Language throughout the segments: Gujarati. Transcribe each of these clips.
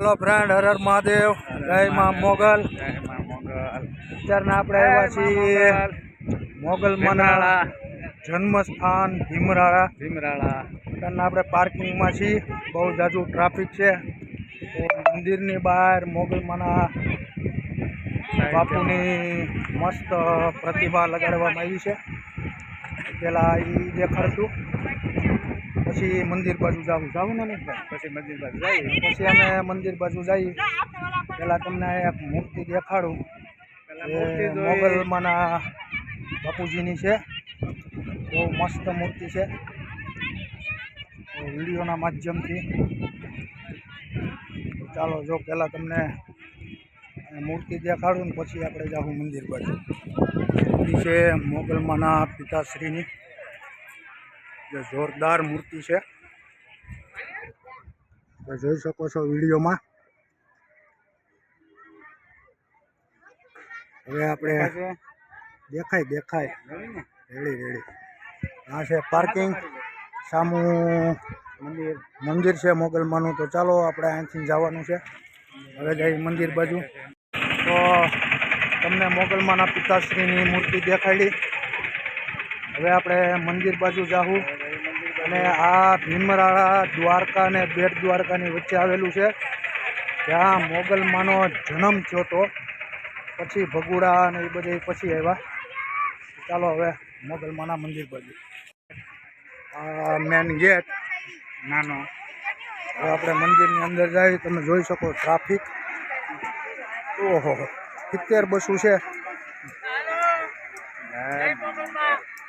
હેલો ફ્રેન્ડ, હર હર મહાદેવ, જય માં મોગલ. અત્યારના આપણે આવ્યા છીએ મોગલમાના જન્મસ્થાન ભીમરાળા. અત્યારના આપણે પાર્કિંગમાં છીએ. બહુ જાજુ ટ્રાફિક છે. મંદિરની બહાર મોગલમાના બાપુની મસ્ત પ્રતિમા લગાડવામાં આવી છે. પેલા એ દેખાડશું, પછી મંદિર બાજુ જાવું ને પછી મંદિર બાજુ જઈએ. પછી અમે મંદિર બાજુ જઈએ. પેલા તમને એક મૂર્તિ દેખાડું. મોગલમાના બાપુજીની છે. બહુ મસ્ત મૂર્તિ છે. વિડીયોના માધ્યમથી ચાલો જો પહેલાં તમને મૂર્તિ દેખાડું ને પછી આપણે જાઉં મંદિર બાજુ. મૂર્તિ છે મોગલમાના પિતાશ્રીની, જે જોરદાર મૂર્તિ છે. જોઈ શકો છો વિડીયોમાં. હવે આપણે દેખાય રેડી. આ છે પાર્કિંગ, સામું મંદિર છે મોગલમાનું. તો ચાલો આપણે અહીંથી જવાનું છે. હવે જઈએ મંદિર બાજુ. તો તમને મોગલમાના પિતાશ્રીની મૂર્તિ દેખાડી. હવે આપણે મંદિર બાજુ જાવું. અને આ ભીમરાળા દ્વારકા અને બેટ દ્વારકાની વચ્ચે આવેલું છે, જ્યાં મોગલમાનો જન્મ થયો હતો. પછી ભગુડા અને એ બધે પછી આવ્યા. ચાલો હવે મોગલમાના મંદિર બાજુ. આ મેન ગેટ નાનો. હવે આપણે મંદિરની અંદર જઈએ. તમે જોઈ શકો ટ્રાફિક. ઓહો, 70 બસો છે.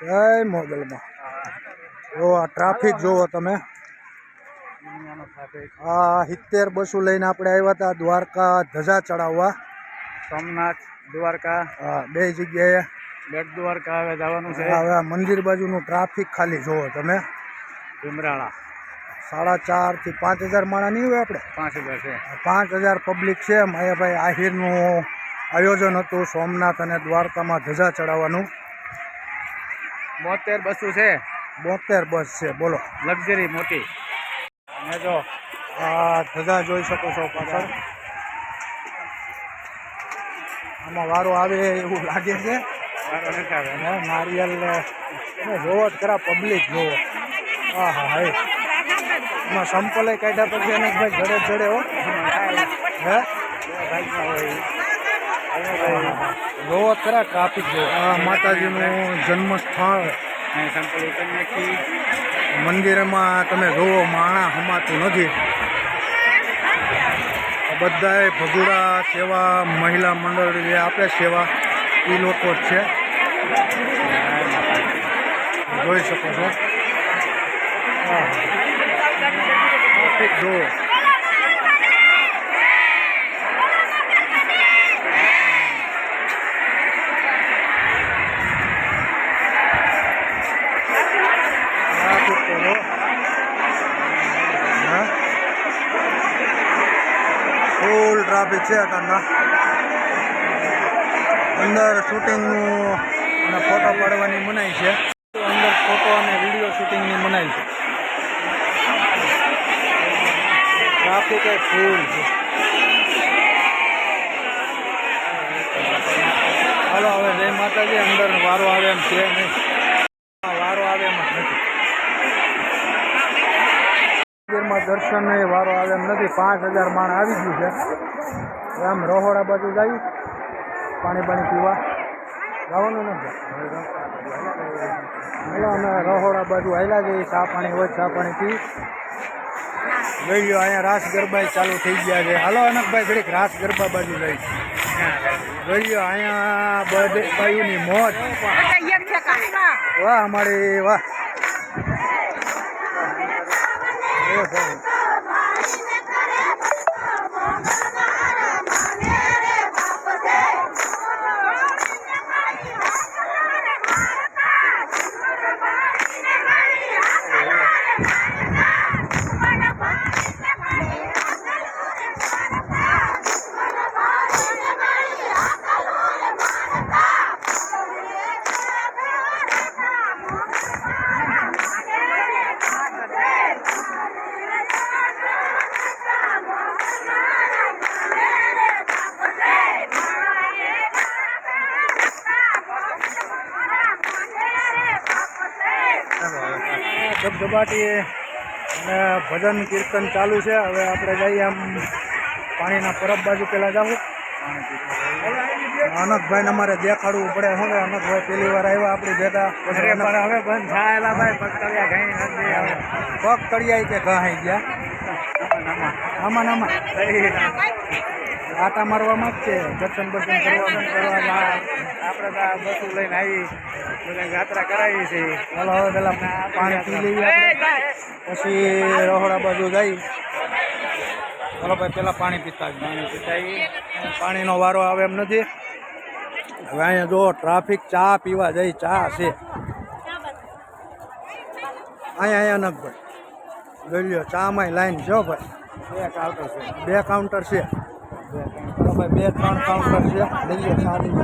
જય મોગલમાં. જો આ ટ્રાફિક જોવો તમે. આ 70 બસો લઈને આપણે આવ્યા હતા દ્વારકા ધજા ચડાવવા. સોમનાથ દ્વારકા બે જગ્યાએ. બેટ દ્વારકા હવે જવાનું છે. હવે મંદિર બાજુનું ટ્રાફિક ખાલી જોવો તમે. ભીમરાળા 4,500 થી 5,000 માણા નહીં હોય. આપણે 5,000 છે. 5,000 પબ્લિક છે. માયાભાઈ આહિરનું આયોજન હતું સોમનાથ અને દ્વારકામાં ધજા ચડાવવાનું. 72 બસો છે. 72 બસ છે. બોલો, લક્ઝરી મોટી. અને જો આ ધજા જોઈ શકો છો પાછળ. આમાં વારો આવે એવું લાગે છે. નારિયેલ જોવો જ ખરા, પબ્લિક જોવો. હા હા, એમાં સંપલે કાઢ્યા પછી એને ભાઈ જડે હો. હે જોવો જ ખરા, ટ્રાફિક જોવો. આ માતાજીનું જન્મસ્થળ. મંદિરમાં તમે જોવો માણા હમાતું નથી. બધાય ભગુડા સેવા મહિલા મંડળ જે આપે સેવા, એ લોકો જ છે. જોઈ શકો છો. ટ્રાફિક જુઓ. ફૂલ ટ્રાફિક છે અત્યારના. અંદર શૂટિંગનું અને ફોટો પાડવાની મનાઈ છે. અંદર ફોટો અને વિડીયો શૂટિંગની મનાઈ છે. ટ્રાફિક એ ફૂલ છે. હાલો હવે જય માતાજી. અંદર વારો આવે એમ છે નહીં. વારો આવે એમ જ નથી. મંદિરમાં દર્શન વારો આવે એમ નથી. 5,000 માણ આવી ગયું છે. આમ રહોડા બાજુ જઈ પાણી પીવા જવાનું નથી. હાલો અમે રહોડા બાજુ હાલ્યા જઈએ. ચા પાણી હોય, ચા પાણી પી લઈ લો. અહીંયા રાસ ગરબા ચાલુ થઈ ગયા છે. હાલો અનકભાઈ ઘડીક રાસ ગરબા બાજુ જઈ જોઈ લો. અહીંયા બધે બાયુની મોજ. વાહ અમારી વાહ. દબાટી અને ભજન કીર્તન ચાલુ છે. હવે આપણે જઈએ આમ પાણીના પરબ બાજુ પહેલાં જાવું. અનકભાઈને અમારે દેખાડવું પડે. હવે અનકભાઈ પહેલી વાર આવ્યા આપણી ભેગા. હવે બંધ થાયેલા ભાઈ પગતળિયા ઘાઈ નથી આવે. પગ તળિયાય કે ઘાઈ ગયા આમાં નામાં આટા મારવામાં જ છે. દર્શન બર્શન કરવા આપણે તો બસું લઈને આવી બધા યાત્રા કરાવી છે. ચાલો હવે પેલા પાણી પી લઈએ આપણે, પછી રહોડા બાજુ જઈ. ચાલો ભાઈ પેલા પાણી પીતા પાણીનો વારો આવે એમ નથી. હવે અહીંયા જો ટ્રાફિક ચા પીવા જઈ. ચા છે અહીંયા નકભાઈ જોઈ લ્યો. ચામાં લાઈન છે ભાઈ. 2 કાઉન્ટર છે. 2-3 કાઉન્ટર છે. લઈએ ચા લઈએ.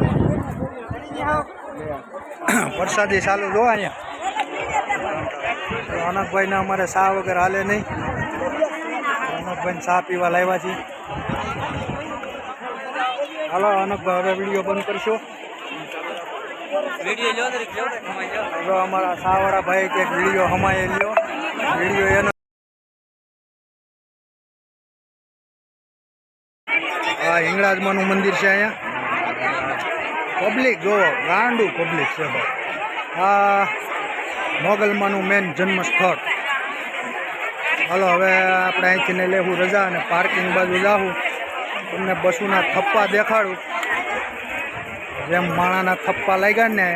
વરસાદી ચાલુ જો અહીંયા. અનકભાઈને અમારે ચા વગર હાલે નહીં. અનકભાઈને ચા પીવા લાવ્યા છીએ. હાલો અનકભાઈ હવે વિડીયો બંધ કરશો. જો અમારા સાવાળા ભાઈ કે વિડીયો હમાય લ્યો. વિડીયો એનો આ હિંગળાજમાનું મંદિર છે. અહીંયા પબ્લિક જો ગાંડું પબ્લિક છે ભાઈ. આ મોગલમાનું મેન જન્મ સ્થળ. હાલો હવે આપણે અહીંથી ને લેવું રજા અને પાર્કિંગ બાજુ જાવું. તમને બસોના થપ્પા દેખાડું. જેમ માણાના થપ્પા લાગ્યા ને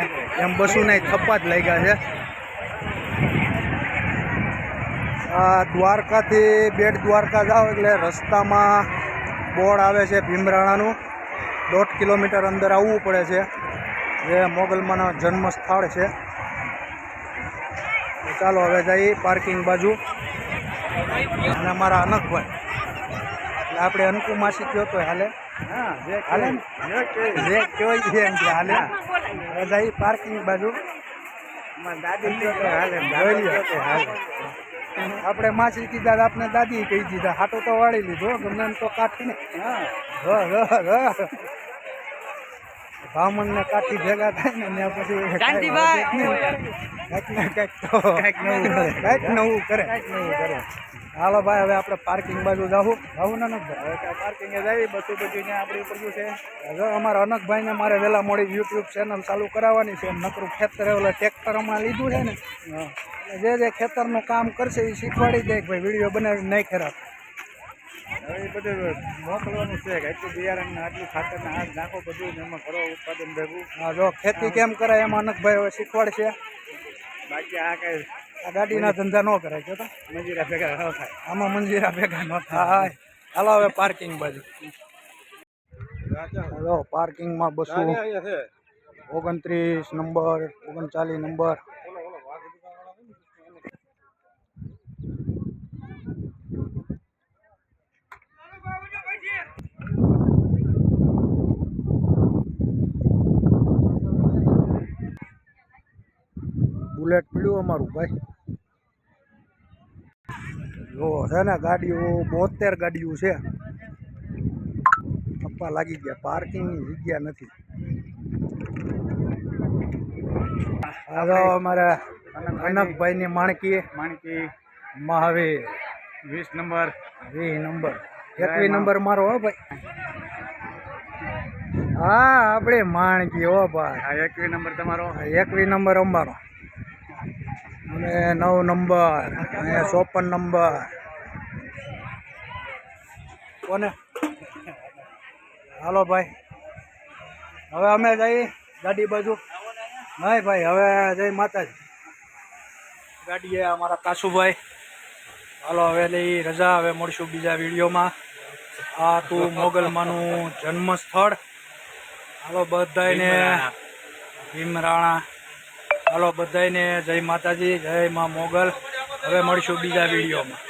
એમ બસોના થપ્પા જ લાગ્યા છે. આ દ્વારકાથી બેટ દ્વારકા જાઓ એટલે રસ્તામાં બોર્ડ આવે છે ભીમરાણાનું. 1.5 કિલોમીટર અંદર આવવું પડે છે. જે મોગલમાનો જન્મ સ્થળ છે. ચાલો હવે જઈએ પાર્કિંગ બાજુ. અને અમારા અનકભાઈ એટલે આપણે અનકુ માસી કયો તો હાલે. હાલે જે કહેવાય છે એમ કે હાલે. હવે જઈએ પાર્કિંગ બાજુ. દાદી કયો તો હાલે. હાલે આપણે માસી કીધા આપણે દાદી કહી દીધા. હાટો તો વાળી લીધો ગમે એમ તો કાઠી ને. બ્રાહ્મણ ને કાઠી ભેગા થાય ને પછી કંઈક નવું કરે. હાલો ભાઈ હવે આપણે પાર્કિંગ બાજુ જાવું ને અનકભાઈ. પાર્કિંગે જઈ બધું ત્યાં આપણી ઉપર છે. હવે અમારા અનકભાઈને મારે વહેલા મોડી યુટ્યુબ ચેનલ ચાલુ કરાવવાની છે. નકરું ખેતર ઓલા ટ્રેક્ટરમાં લીધું છે ને, જે ખેતરનું કામ કરશે એ શીખવાડી દે કે ભાઈ વિડીયો બનાવી નહીં ખરાબ. હવે એ બધું મોકલવાનું છે કે આટલું બિયારણ આટલું ખાતર ને આ નાખો બધું એમાં કરો ઉત્પાદન ભેગું. હા જો ખેતી કેમ કરાય એમાં અનકભાઈ હવે શીખવાડશે. બાકી આ કઈ આ ગાડીના ધંધા ન કરાય છે તો મંજીરા ભેગા ન થાય. આમાં મંજીરા ભેગા ન થાય. હાલો હવે પાર્કિંગ બાજુ. હાલો પાર્કિંગમાં બસો 29 નંબર 39 નંબર. બુલેટ પીડ્યું અમારું ભાઈ. જો છે ને ગાડીઓ 72 ગાડીઓ છે. થપ્પા લાગી ગયા. પાર્કિંગની જગ્યા નથી. હાલો અમારા અનકભાઈની માણકી મહાવીર 20 નંબર 21 નંબર મારો હો ભાઈ. હા આપણે માણકી હો ભાઈ. 21 નંબર તમારો. 21 નંબર અમારો. અને 9 નંબર અને 54 નંબર કોને. હાલો ભાઈ હવે અમે જઈએ ગાડી બાજુ. નહીં ભાઈ હવે જય માતાજી. ગાડીએ અમારા કાશુભાઈ. હાલો હવે લઈ રજા. હવે મળશું બીજા વિડીયોમાં. આ તું મોગલમાનું જન્મ સ્થળ. હાલો બધાને ભીમરાણા. હાલો બધાને જય માતાજી, જય માં મોગલ. હવે મળશું બીજા વિડીયોમાં.